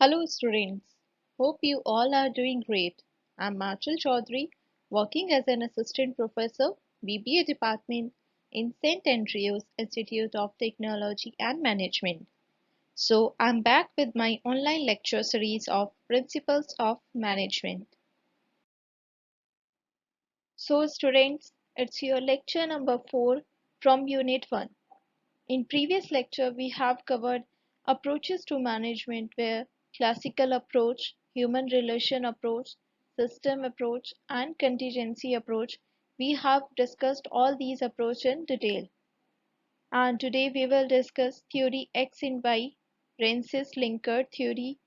Hello students, hope you all are doing great. I'm Machal Chaudhary, working as an assistant professor, BBA department in St. Andrews Institute of Technology and Management. So I'm back with my online lecture series of Principles of Management. So students, it's your lecture number 4 from Unit 1. In previous lecture, we have covered approaches to management where classical approach, human relation approach, system approach, and contingency approach. We have discussed all these approaches in detail. And today we will discuss theory X and Y, Rensis-Likert theory,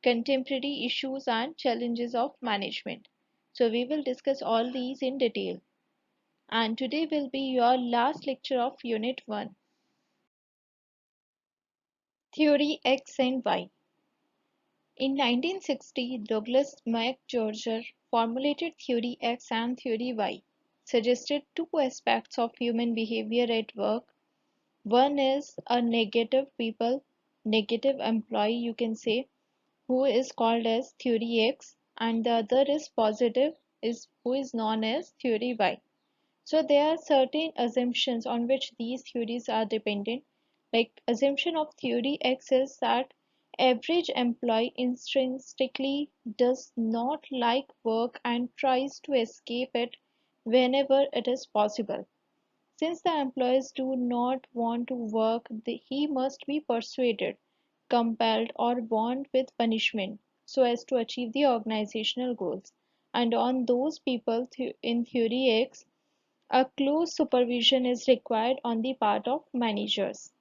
contemporary issues and challenges of management. So we will discuss all these in detail. And today will be your last lecture of Unit 1. Theory X and Y. In 1960, Douglas MacGregor formulated Theory X and Theory Y, suggested two aspects of human behavior at work. One is a negative people, negative employee you can say, who is called as Theory X, and the other is positive, is who is known as Theory Y. So there are certain assumptions on which these theories are dependent. Like assumption of theory X is that average employee intrinsically does not like work and tries to escape it whenever it is possible. Since the employees do not want to work, he must be persuaded, compelled, or bound with punishment so as to achieve the organizational goals. And on those people in theory X, a close supervision is required on the part of managers.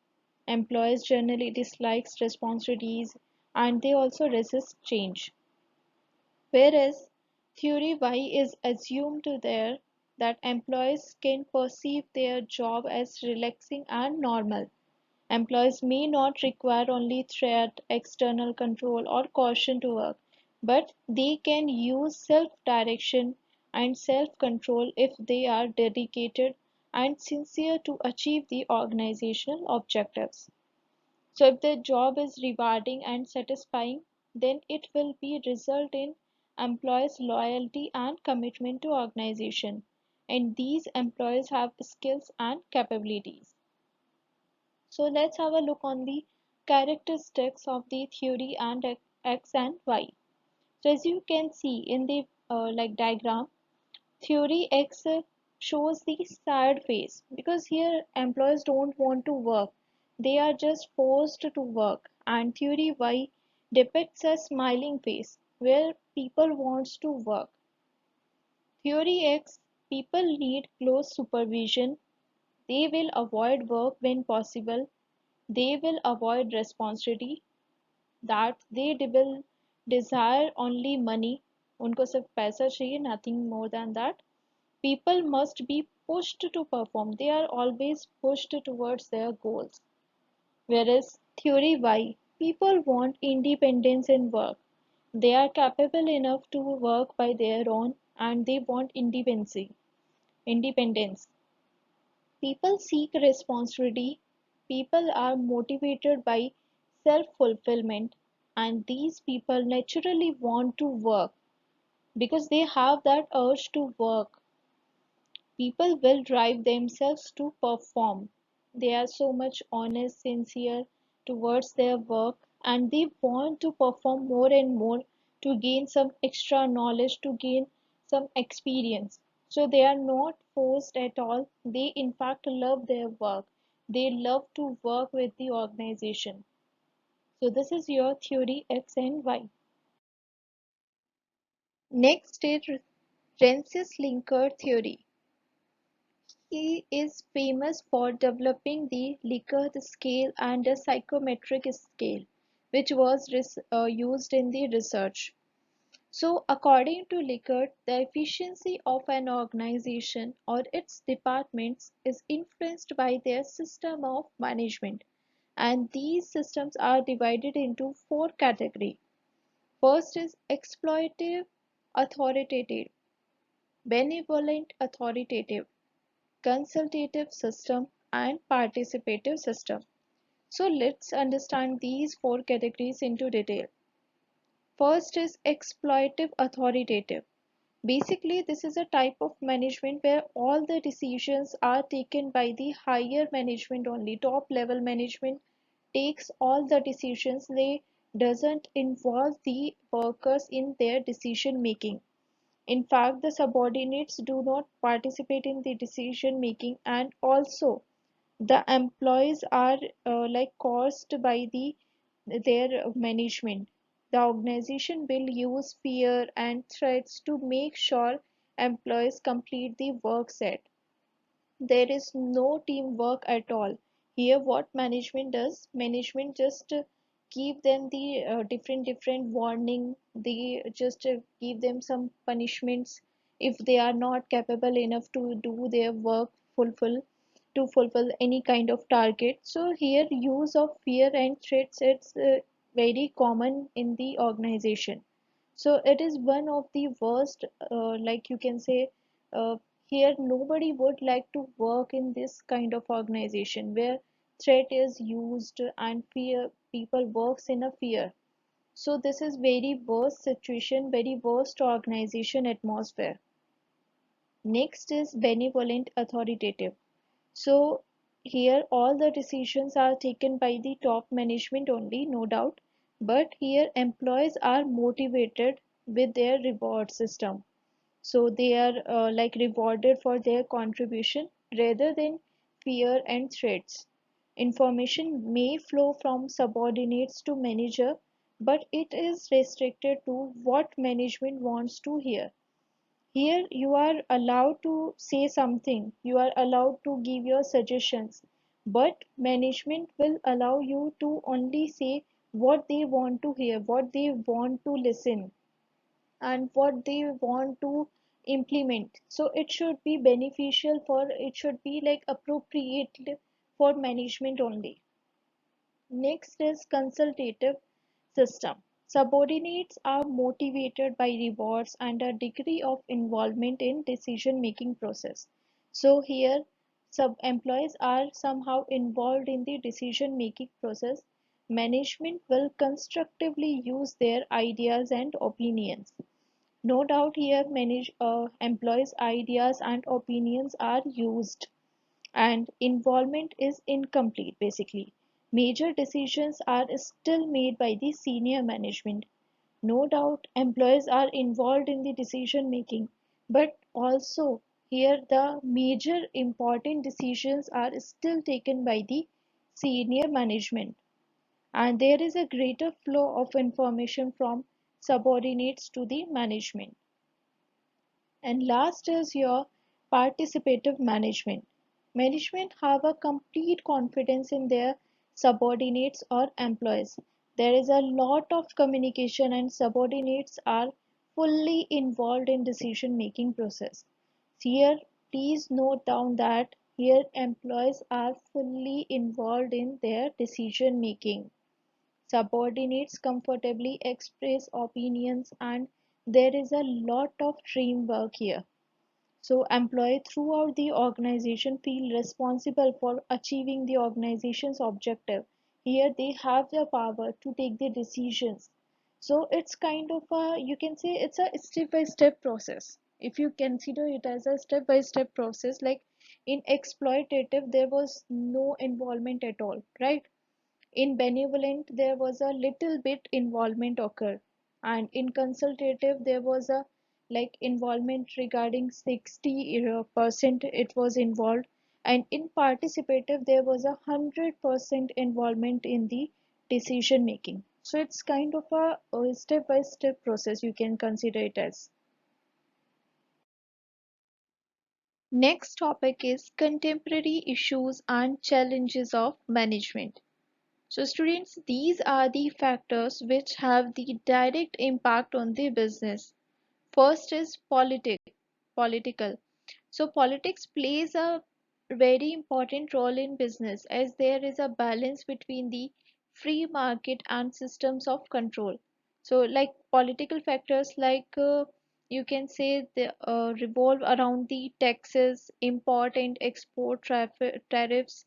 Employees generally dislike responsibilities and they also resist change. Whereas theory Y is assumed there that employees can perceive their job as relaxing and normal. Employees may not require only threat, external control, or caution to work, but they can use self-direction and self-control if they are dedicated and sincere to achieve the organizational objectives. So if the job is rewarding and satisfying, then it will be result in employees' loyalty and commitment to organization. And these employees have skills and capabilities. So let's have a look on the characteristics of the theory and X and Y. So as you can see in the diagram, theory X shows the sad face because here employees don't want to work. They are just forced to work. And theory Y depicts a smiling face where people wants to work. Theory X, people need close supervision. They will avoid work when possible. They will avoid responsibility, that they will desire only money. उनको सिर्फ पैसा चाहिए, nothing more than that. People must be pushed to perform. They are always pushed towards their goals. Whereas theory Y, people want independence in work. They are capable enough to work by their own and they want independency. Independence. People seek responsibility. People are motivated by self-fulfillment, and these people naturally want to work because they have that urge to work. People will drive themselves to perform. They are so much honest, sincere towards their work, and they want to perform more and more to gain some extra knowledge, to gain some experience. So they are not forced at all. They, in fact, love their work. They love to work with the organization. So, this is your theory X and Y. Next is Rensis-Likert theory. He is famous for developing the Likert scale and a psychometric scale, which was used in the research. So, according to Likert, the efficiency of an organization or its departments is influenced by their system of management, and these systems are divided into four categories. First is exploitative authoritative, benevolent authoritative, consultative system, and participative system. So let's understand these four categories into detail. First is exploitative authoritative. Basically, this is a type of management where all the decisions are taken by the higher management only. Top level management takes all the decisions. They doesn't involve the workers in their decision making. In fact, the subordinates do not participate in the decision making, and also the employees are caused by their management. The organization will use fear and threats to make sure employees complete the work set. There is no teamwork at all. Here what management does, management just give them the different warning. They just give them some punishments if they are not capable enough to do their work fulfill to fulfill any kind of target. So here use of fear and threats, it's very common in the organization. So it is one of the worst, you can say, uh, here nobody would like to work in this kind of organization where threat is used and fear people works in a fear. So this is very worst situation, very worst organization atmosphere. Next is benevolent authoritative. So here all the decisions are taken by the top management only, no doubt. But here employees are motivated with their reward system. So they are rewarded for their contribution rather than fear and threats. Information may flow from subordinates to manager, but it is restricted to what management wants to hear. Here you are allowed to say something, you are allowed to give your suggestions, but management will allow you to only say what they want to hear, what they want to listen, and what they want to implement. So it should be beneficial for, it should be like appropriate for management only. Next is consultative system. Subordinates are motivated by rewards and a degree of involvement in decision making process. So here sub employees are somehow involved in the decision making process. Management will constructively use their ideas and opinions. No doubt here employees' ideas and opinions are used, and involvement is incomplete basically. Major decisions are still made by the senior management. No doubt employees are involved in the decision making, but also here the major important decisions are still taken by the senior management, and there is a greater flow of information from subordinates to the management. And last is your participative management. Management have a complete confidence in their subordinates or employees. There is a lot of communication and subordinates are fully involved in decision making process. Here, please note down that here employees are fully involved in their decision making. Subordinates comfortably express opinions, and there is a lot of teamwork here. So employees throughout the organization feel responsible for achieving the organization's objective. Here they have the power to take the decisions. So it's kind of a, you can say it's a step-by-step process. If you consider it as a step-by-step process, like in exploitative, there was no involvement at all, right? In benevolent, there was a little bit involvement occur, and in consultative, there was a involvement regarding 60% it was involved, and in participative, there was 100% involvement in the decision making. So it's kind of a step-by-step process you can consider it as. Next topic is contemporary issues and challenges of management. So students, these are the factors which have the direct impact on the business. First is political. So politics plays a very important role in business as there is a balance between the free market and systems of control. So like political factors you can say they revolve around the taxes, import and export tariffs,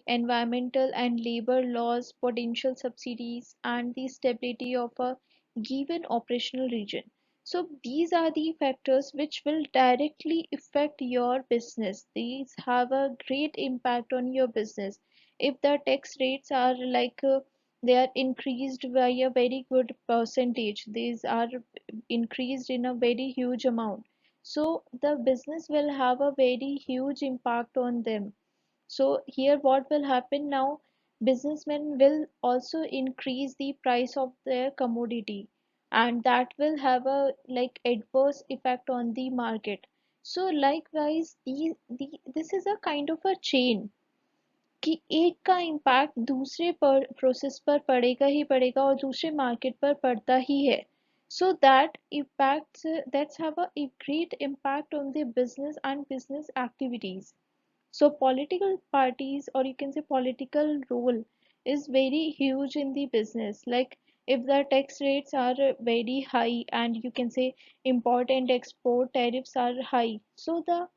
environmental and labor laws, potential subsidies, and the stability of a given operational region. So these are the factors which will directly affect your business. These have a great impact on your business. If the tax rates are they are increased by a very good percentage, these are increased in a very huge amount. So the business will have a very huge impact on them. So here what will happen now, businessmen will also increase the price of their commodity, and that will have a adverse effect on the market. So likewise this is a kind of a chain कि एक का impact दूसरे पर process पर पड़ेगा ही पड़ेगा और दूसरे मार्केट पर पड़ता ही है. So that impacts that's have a great impact on the business and business activities. So political parties, or you can say political role, is very huge in the business. Like if the tax rates are very high, and you can say import and export tariffs are high, so the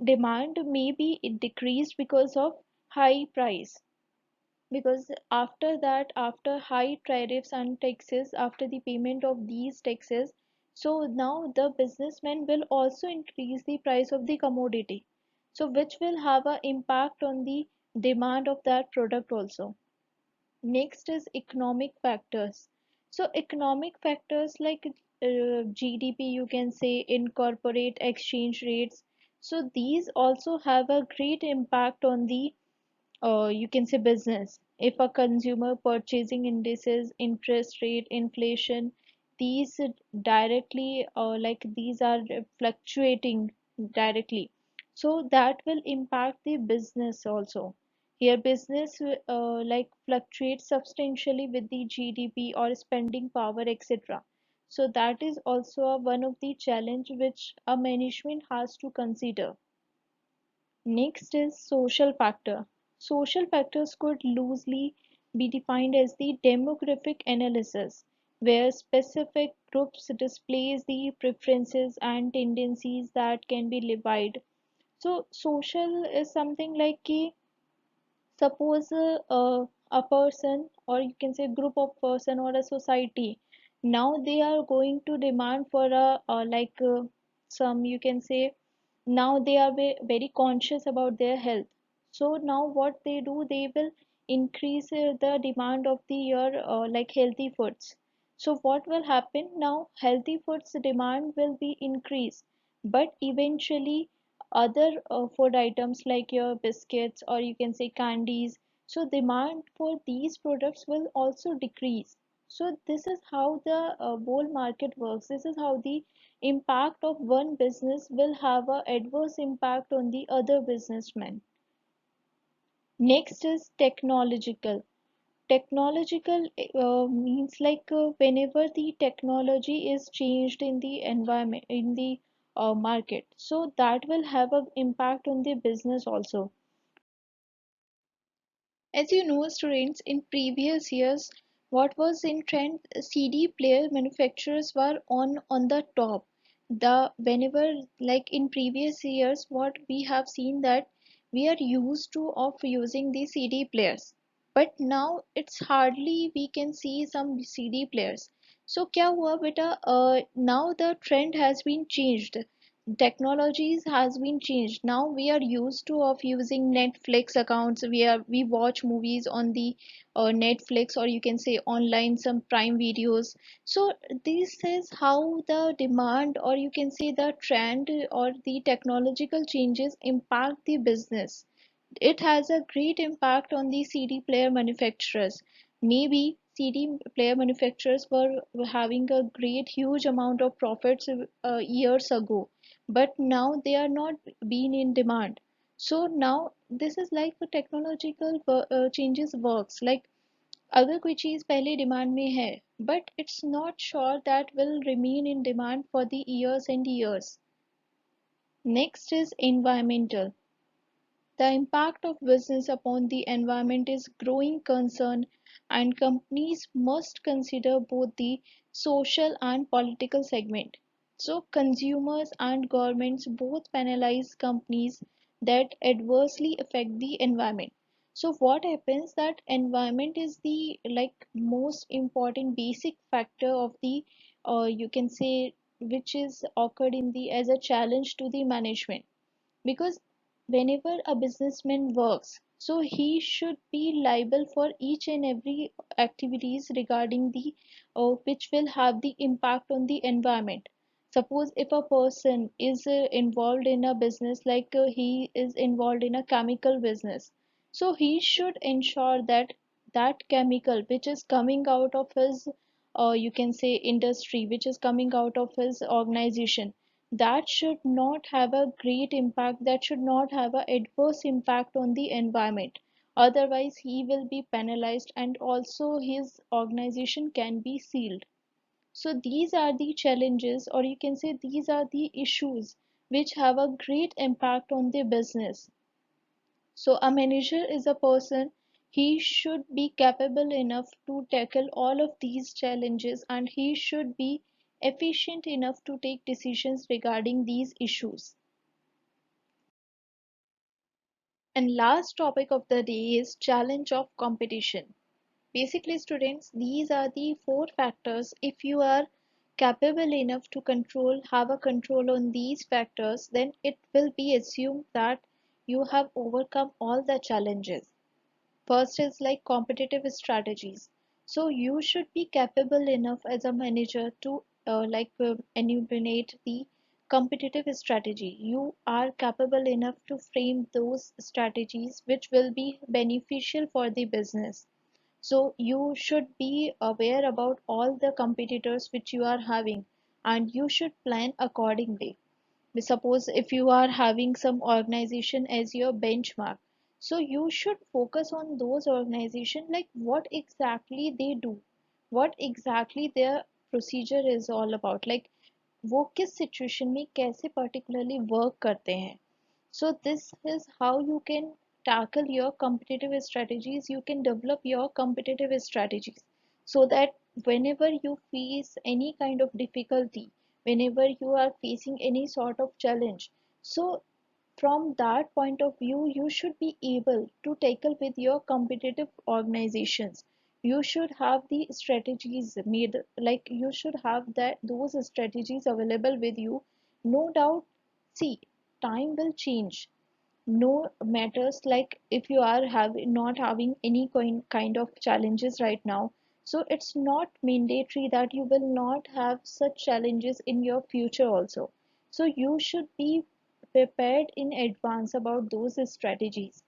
demand may be decreased because of high price. Because after that, after high tariffs and taxes, after the payment of these taxes, so now the businessmen will also increase the price of the commodity, so which will have an impact on the demand of that product also. Next is economic factors. So economic factors like GDP, you can say, incorporate exchange rates. So these also have a great impact on the you can say business. If a consumer purchasing indices, interest rate, inflation, these directly these are fluctuating directly, so that will impact the business also. Here business fluctuates substantially with the GDP or spending power, etc. So that is also one of the challenge which a management has to consider. Next is social factor. Social factors could loosely be defined as the demographic analysis, where specific groups displays the preferences and tendencies that can be levied. So social is something like suppose a person, or you can say group of person or a society, now they are going to demand for a some, you can say, now they are very conscious about their health. So now what they do, they will increase the demand of the your healthy foods. So what will happen now, healthy foods demand will be increased, but eventually other food items like your biscuits, or you can say candies, so demand for these products will also decrease. So this is how the whole market works. This is how the impact of one business will have a adverse impact on the other businessman. Next is technological. Technological means whenever the technology is changed in the environment, in the market, so that will have an impact on the business also. As you know, students, in previous years, what was in trend, CD player manufacturers were on the top. The whenever in previous years, what we have seen that we are used to of using the CD players, but now it's hardly we can see some CD players. So क्या हुआ बेटा, now the trend has been changed, technologies has been changed. Now we are used to of using Netflix accounts. We watch movies on the Netflix, or you can say online some Prime videos. So this is how the demand, or you can say the trend, or the technological changes impact the business. It has a great impact on the CD player manufacturers. Maybe CD player manufacturers were having a great huge amount of profits years ago, but now they are not being in demand. So now this is like the technological changes works. Like अगर कोई चीज पहले demand में है, but it's not sure that will remain in demand for the years and years. Next is environmental. The impact of business upon the environment is growing concern, and companies must consider both the social and political segment. So consumers and governments both penalize companies that adversely affect the environment. So what happens that environment is the like most important basic factor of the you can say which is occurred in the as a challenge to the management, because whenever a businessman works, so he should be liable for each and every activities regarding the which will have the impact on the environment. Suppose if a person is involved in a business like he is involved in a chemical business, so he should ensure that that chemical which is coming out of his you can say industry, which is coming out of his organization, that should not have a great impact, that should not have an adverse impact on the environment. Otherwise he will be penalized and also his organization can be sealed. So these are the challenges, or you can say these are the issues which have a great impact on the business. So a manager is a person, he should be capable enough to tackle all of these challenges and he should be efficient enough to take decisions regarding these issues. And last topic of the day is challenge of competition. Basically students, these are the four factors. If you are capable enough to have a control on these factors, then it will be assumed that you have overcome all the challenges. First is like competitive strategies. So you should be capable enough as a manager to enumerate the competitive strategy. You are capable enough to frame those strategies which will be beneficial for the business. So you should be aware about all the competitors which you are having and you should plan accordingly. Suppose if you are having some organization as your benchmark, so you should focus on those organization, like what exactly they do, what exactly their procedure is all about, like वो किस situation में कैसे particularly work करते हैं. So this is how you can tackle your competitive strategies, you can develop your competitive strategies, so that whenever you face any kind of difficulty, whenever you are facing any sort of challenge, so from that point of view you should be able to tackle with your competitive organizations. You should have the strategies made, like you should have that those strategies available with you. No doubt, see, time will change, no matters like if you are not having any kind of challenges right now, so it's not mandatory that you will not have such challenges in your future also. So you should be prepared in advance about those strategies.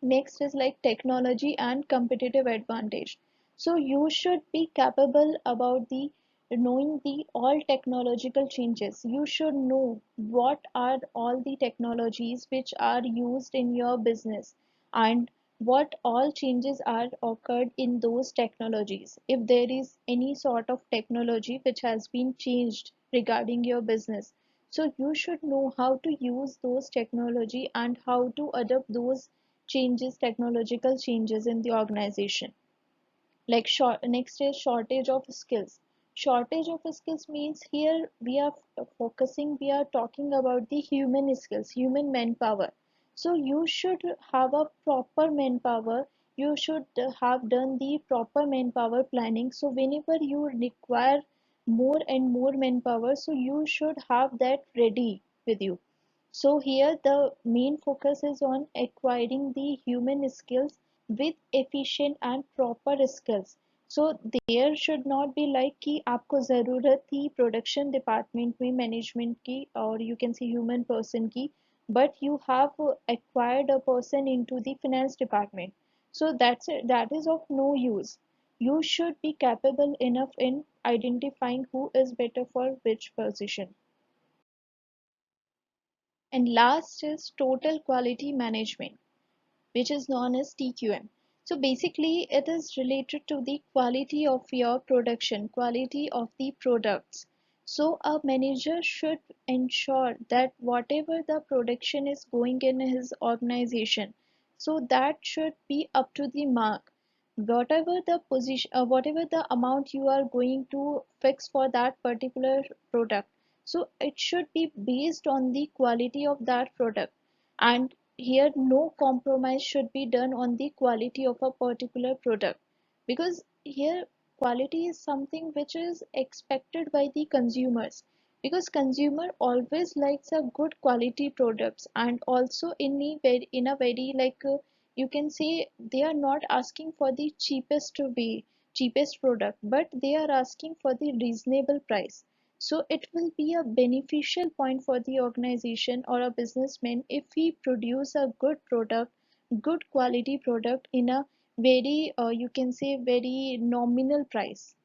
Next is like technology and competitive advantage. So you should be capable about the knowing the all technological changes. You should know what are all the technologies which are used in your business and what all changes are occurred in those technologies. If there is any sort of technology which has been changed regarding your business, so you should know how to use those technology and how to adapt those changes, technological changes in the organization. Like next is shortage of skills. Shortage of skills means here we are focusing, we are talking about the human skills, human manpower. So you should have a proper manpower, you should have done the proper manpower planning. So whenever you require more and more manpower, so you should have that ready with you. So here the main focus is on acquiring the human skills with efficient and proper skills. So there should not be like कि आपको ज़रूरत थी production department में management की और you can say human person की, but you have acquired a person into the finance department. So that's it, that is of no use. You should be capable enough in identifying who is better for which position. And last is total quality management, which is known as TQM. So basically, it is related to the quality of your production, quality of the products. So a manager should ensure that whatever the production is going in his organization, so that should be up to the mark. Whatever the position, whatever the amount you are going to fix for that particular product, so it should be based on the quality of that product. And here no compromise should be done on the quality of a particular product, because here quality is something which is expected by the consumers, because consumer always likes a good quality products, and also in a very you can say they are not asking for the cheapest product, but they are asking for the reasonable price. So it will be a beneficial point for the organization or a businessman if we produce a good product, good quality product in a very you can say very nominal price.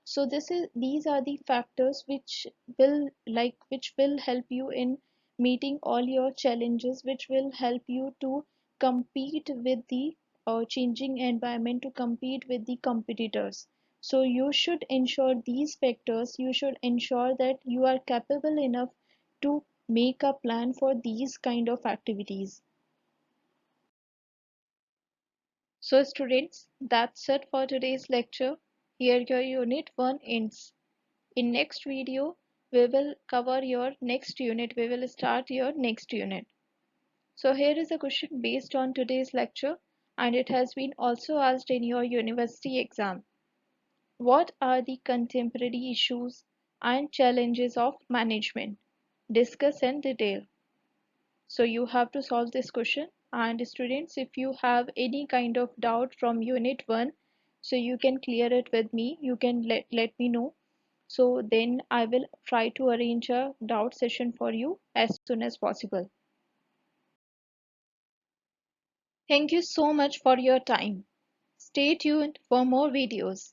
So these are the factors which will help you in meeting all your challenges, which will help you to compete with the changing environment, to compete with the competitors. So you should ensure these factors, you should ensure that you are capable enough to make a plan for these kind of activities. So students, that's it for today's lecture. Here your unit 1 ends. In next video, we will cover your next unit. We will start your next unit. So here is a question based on today's lecture, and it has been also asked in your university exam. What are the contemporary issues and challenges of management? Discuss in detail. So you have to solve this question. And students, if you have any kind of doubt from unit 1, so you can clear it with me. You can let me know, so then I will try to arrange a doubt session for you as soon as possible. Thank you so much for your time. Stay tuned for more videos.